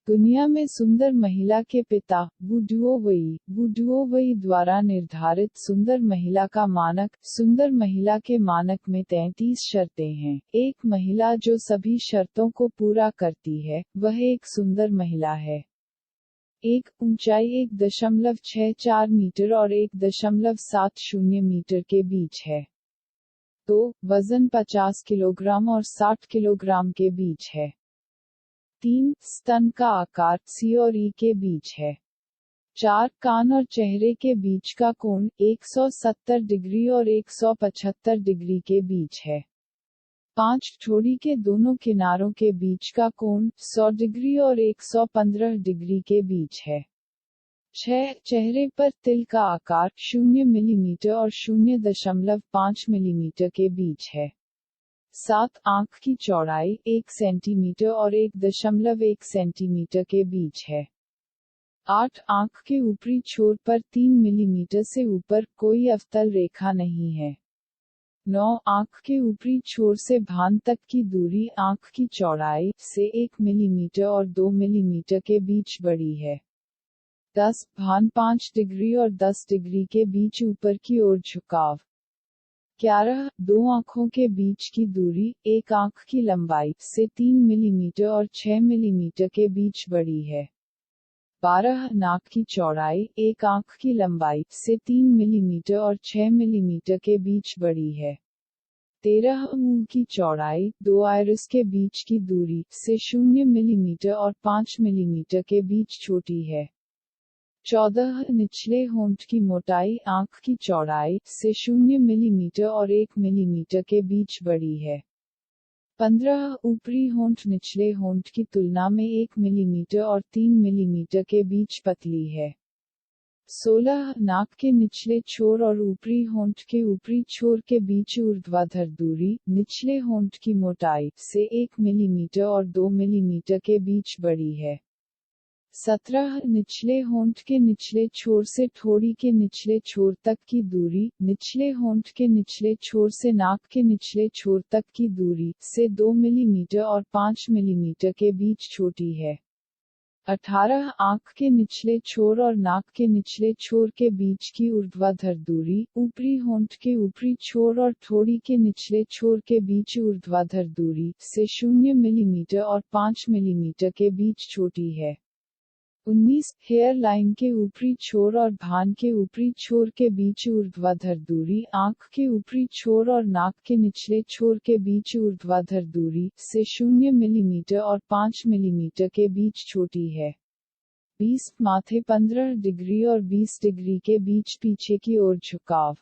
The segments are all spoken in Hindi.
दुनिया में सुंदर महिला के पिता वू डुओवई द्वारा निर्धारित सुंदर महिला का मानक। सुंदर महिला के मानक में 33 शर्तें हैं। एक महिला जो सभी शर्तों को पूरा करती है वह एक सुंदर महिला है। 1. ऊंचाई 1.64 मीटर और 1.70 मीटर के बीच है। 2. वजन 50 किलोग्राम और 60 किलोग्राम के बीच है। 3. स्तन का आकार C और E के बीच है। 4. कान और चेहरे के बीच का कोण 170 डिग्री और 175 डिग्री के बीच है। 5. ठोड़ी के दोनों किनारों के बीच का कोण 100 डिग्री और 115 डिग्री के बीच है। 6. चेहरे पर तिल का आकार 0 मिलीमीटर और 0.5 मिलीमीटर के बीच है। 7. आंख की चौड़ाई 1 सेंटीमीटर और 1.1 सेंटीमीटर के बीच है। 8. आंख के ऊपरी छोर पर 3 मिलीमीटर से ऊपर कोई अवतल रेखा नहीं है। 9. आंख के ऊपरी छोर से भान तक की दूरी आंख की चौड़ाई से 1 मिलीमीटर और 2 मिलीमीटर के बीच बड़ी है। 10. भान 5 डिग्री और 10 डिग्री के बीच ऊपर की ओर झुकाव। 11. दो आंखों के बीच की दूरी एक आंख की लंबाई से 3 मिलीमीटर और 6 मिलीमीटर के बीच बड़ी है। 12. नाक की चौड़ाई एक आंख की लंबाई से 3 मिलीमीटर और 6 मिलीमीटर के बीच बड़ी है। 13. मुंह की चौड़ाई दो आइरिस के बीच की दूरी से 0 मिलीमीटर और 5 मिलीमीटर के बीच छोटी है। 14. निचले होंठ की मोटाई आंख की चौड़ाई से 0 मिलीमीटर और 1 मिलीमीटर के बीच बड़ी है। 15. ऊपरी होंठ निचले होंठ की तुलना में 1 मिलीमीटर और 3 मिलीमीटर के बीच पतली है। 16. नाक के निचले छोर और ऊपरी होंठ के ऊपरी छोर के बीच ऊर्ध्वाधर दूरी निचले होंठ की मोटाई से 1 मिलीमीटर और 2 मिलीमीटर के बीच बड़ी है। 17. निचले होंठ के निचले छोर से ठोड़ी के निचले छोर तक की दूरी निचले होंठ के निचले छोर से नाक के निचले छोर तक की दूरी से 2 मिलीमीटर और 5 मिलीमीटर के बीच छोटी है। 18. आंख के निचले छोर और नाक के निचले छोर के बीच की ऊर्ध्वाधर दूरी ऊपरी होंठ के ऊपरी छोर और ठोड़ी के निचले छोर के बीच ऊर्ध्वाधर दूरी से 0 मिलीमीटर और 5 मिलीमीटर के बीच छोटी है। 19. हेयर लाइन के ऊपरी छोर और भान के ऊपरी छोर के बीच ऊर्ध्वाधर दूरी आंख के ऊपरी छोर और नाक के निचले छोर के बीच ऊर्ध्वाधर दूरी से 0 मिलीमीटर और 5 मिलीमीटर के बीच छोटी है। 20. माथे 15 डिग्री और 20 डिग्री के बीच पीछे की ओर झुकाव।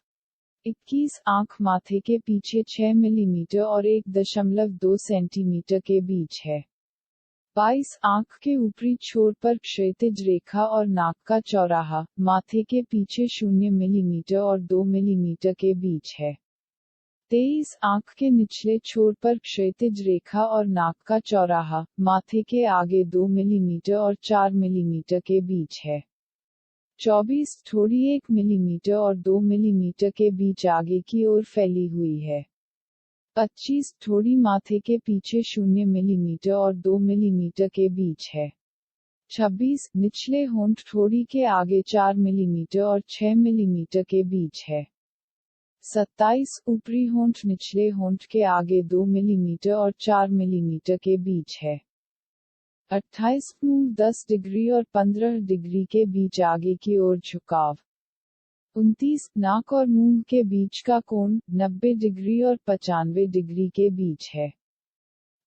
21. आंख माथे के पीछे 6 मिलीमीटर और 1.2 सेंटीमीटर के बीच है। 22. आंख के ऊपरी छोर पर क्षैतिज रेखा और नाक का चौराहा माथे के पीछे 0 मिलीमीटर और 2 मिलीमीटर के बीच है। 23. आंख के निचले छोर पर क्षैतिज रेखा और नाक का चौराहा माथे के आगे 2 मिलीमीटर और 4 मिलीमीटर के बीच है। 24. ठोड़ी 1 मिलीमीटर और 2 मिलीमीटर के बीच आगे की ओर फैली हुई है। 25. ठोड़ी माथे के पीछे 0 मिलीमीटर और 2 मिलीमीटर के बीच है। 26. निचले होंठ ठोड़ी के आगे 4 मिलीमीटर और 6 मिलीमीटर के बीच है। 27. ऊपरी होंठ निचले होंठ के आगे 2 मिलीमीटर और 4 मिलीमीटर के बीच है। 28. मुंह 10 डिग्री और 15 डिग्री के बीच आगे की ओर झुकाव। 29. नाक और मुंह के बीच का कोण 90 डिग्री और 95 डिग्री के बीच है।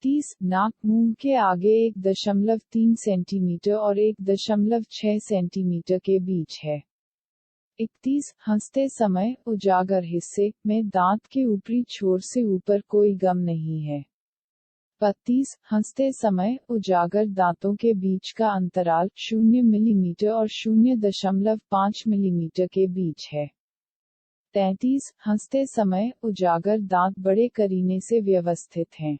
30. नाक मुंह के आगे 1.3 सेंटीमीटर और 1.6 सेंटीमीटर के बीच है। 31. हंसते समय उजागर हिस्से में दांत के ऊपरी छोर से ऊपर कोई गम नहीं है। 32. हंसते समय उजागर दांतों के बीच का अंतराल 0 मिलीमीटर और 0.5 मिलीमीटर के बीच है। 33. हंसते समय उजागर दांत बड़े करीने से व्यवस्थित हैं।